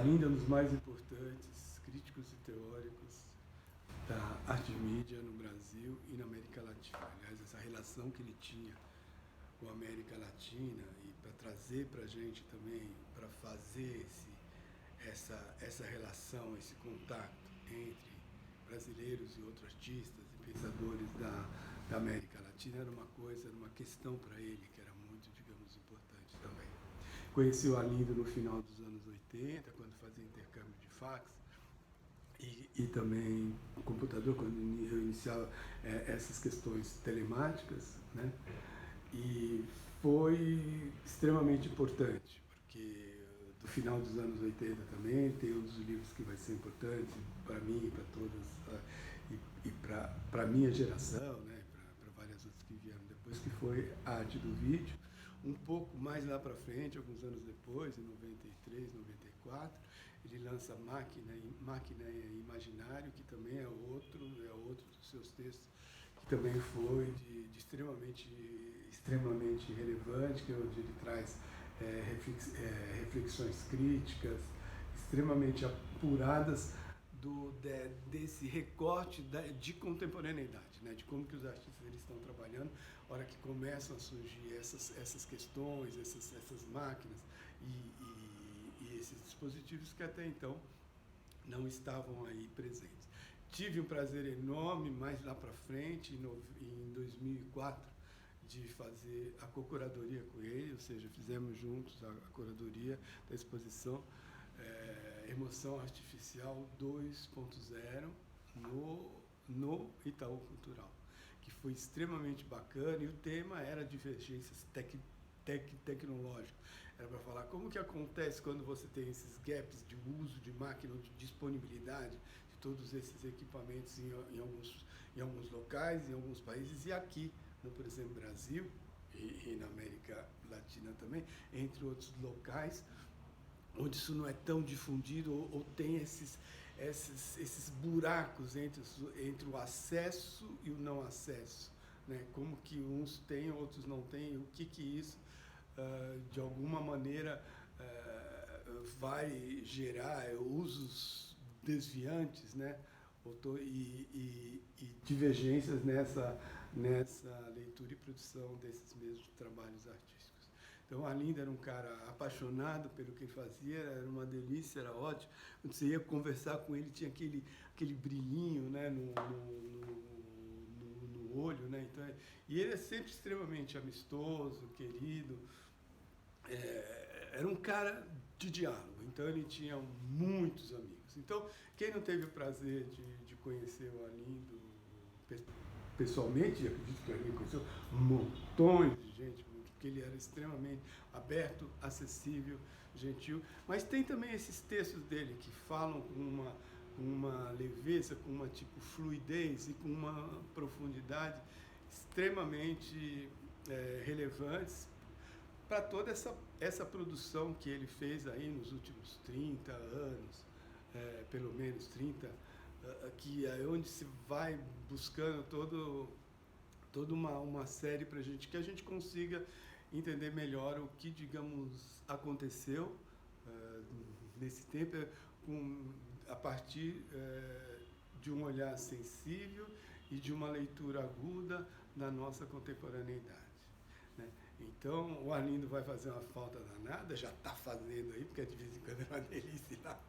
Ainda um dos mais importantes críticos e teóricos da arte mídia no Brasil e na América Latina. Aliás, essa relação que ele tinha com a América Latina e para trazer para a gente também, para fazer essa relação, esse contato entre brasileiros e outros artistas e pensadores da América Latina era uma coisa, era uma questão para ele que era muito, digamos, importante também. Conheci o Arlindo no final dos anos 80, quando fazia intercâmbio de fax, e também o computador, quando eu iniciava essas questões telemáticas, né? E foi extremamente importante, porque do final dos anos 80 também tem um dos livros que vai ser importante para mim, para todas, e para a minha geração, né? Para várias outras que vieram depois, que foi a arte do vídeo. Um pouco mais lá para frente, alguns anos depois, em 93, 94, ele lança Máquina e Imaginário, que também é outro dos seus textos, que também foi de extremamente relevante, que é onde ele traz reflexões críticas extremamente apuradas desse recorte de contemporaneidade, né? De como que os artistas eles estão trabalhando, a hora que começam a surgir essas questões, essas máquinas e esses dispositivos que até então não estavam aí presentes. Tive um prazer enorme, mais lá para frente, em 2004, de fazer a co-curadoria com ele, ou seja, fizemos juntos a curadoria da exposição Emoção Artificial 2.0 no Itaú Cultural, que foi extremamente bacana, e o tema era divergências tecnológicas. Era para falar como que acontece quando você tem esses gaps de uso de máquina, de disponibilidade de todos esses equipamentos em alguns locais, em alguns países, e aqui, no, por exemplo, Brasil, e na América Latina também, entre outros locais, onde isso não é tão difundido, ou tem esses buracos entre o acesso e o não acesso, né? Como que uns têm, outros não têm, o que isso, de alguma maneira, vai gerar usos desviantes, né? E divergências nessa leitura e produção desses mesmos trabalhos artísticos. Então, Arlindo era um cara apaixonado pelo que ele fazia, era uma delícia, era ótimo. Quando você ia conversar com ele, tinha aquele brilhinho, né, no olho, né? Então, e ele é sempre extremamente amistoso, querido. Era um cara de diálogo, então ele tinha muitos amigos. Então, quem não teve o prazer de conhecer o Arlindo pessoalmente, acredito que o Arlindo conheceu montões de gente, porque ele era extremamente aberto, acessível, gentil, mas tem também esses textos dele que falam com uma leveza, com uma tipo fluidez e com uma profundidade extremamente relevantes para toda essa produção que ele fez aí nos últimos 30 anos, pelo menos 30, que é onde se vai buscando toda uma série para gente, que a gente consiga entender melhor o que, digamos, aconteceu nesse tempo, a partir de um olhar sensível e de uma leitura aguda da nossa contemporaneidade, né? Então, o Arlindo vai fazer uma falta danada, já está fazendo aí, porque de vez em quando é uma delícia ir lá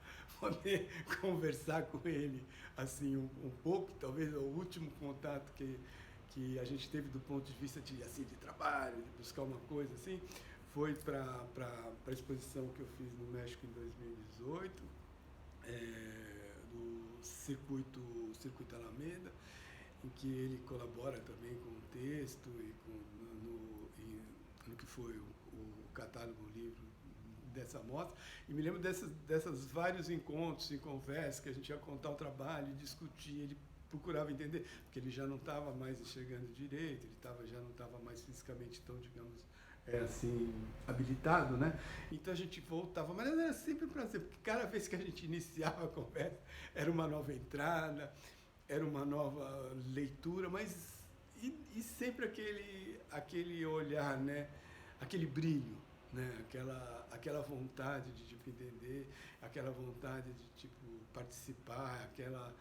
poder conversar com ele assim um pouco, talvez o último contato que a gente teve do ponto de vista de trabalho, de buscar uma coisa assim, foi para a exposição que eu fiz no México em 2018, do Circuito Alameda, em que ele colabora também com o texto e no que foi o catálogo, o livro dessa mostra. E me lembro dessas vários encontros e conversas que a gente ia contar o trabalho e discutir. Ele procurava entender, porque ele já não estava mais enxergando direito, já não estava mais fisicamente tão, digamos, assim, habilitado, né? Então a gente voltava, mas era sempre um prazer, porque cada vez que a gente iniciava a conversa, era uma nova entrada, era uma nova leitura, mas e sempre aquele olhar, né? Aquele brilho, né? Aquela vontade de tipo, entender, aquela vontade de tipo, participar, aquela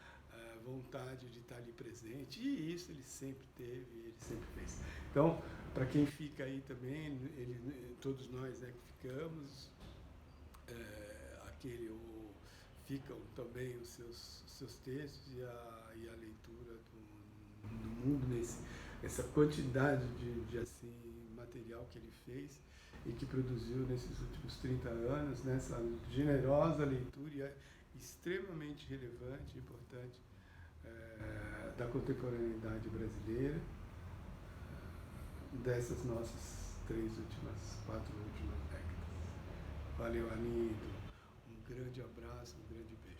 vontade de estar ali presente, e isso ele sempre teve, ele sempre fez. Então, para quem fica aí também, todos nós, né, que ficamos, ficam também os seus textos e a leitura do mundo, essa quantidade de assim, material que ele fez e que produziu nesses últimos 30 anos, nessa generosa leitura extremamente relevante e importante da contemporaneidade brasileira, dessas nossas 4 últimas décadas. Valeu, Anido. Um grande abraço, um grande beijo.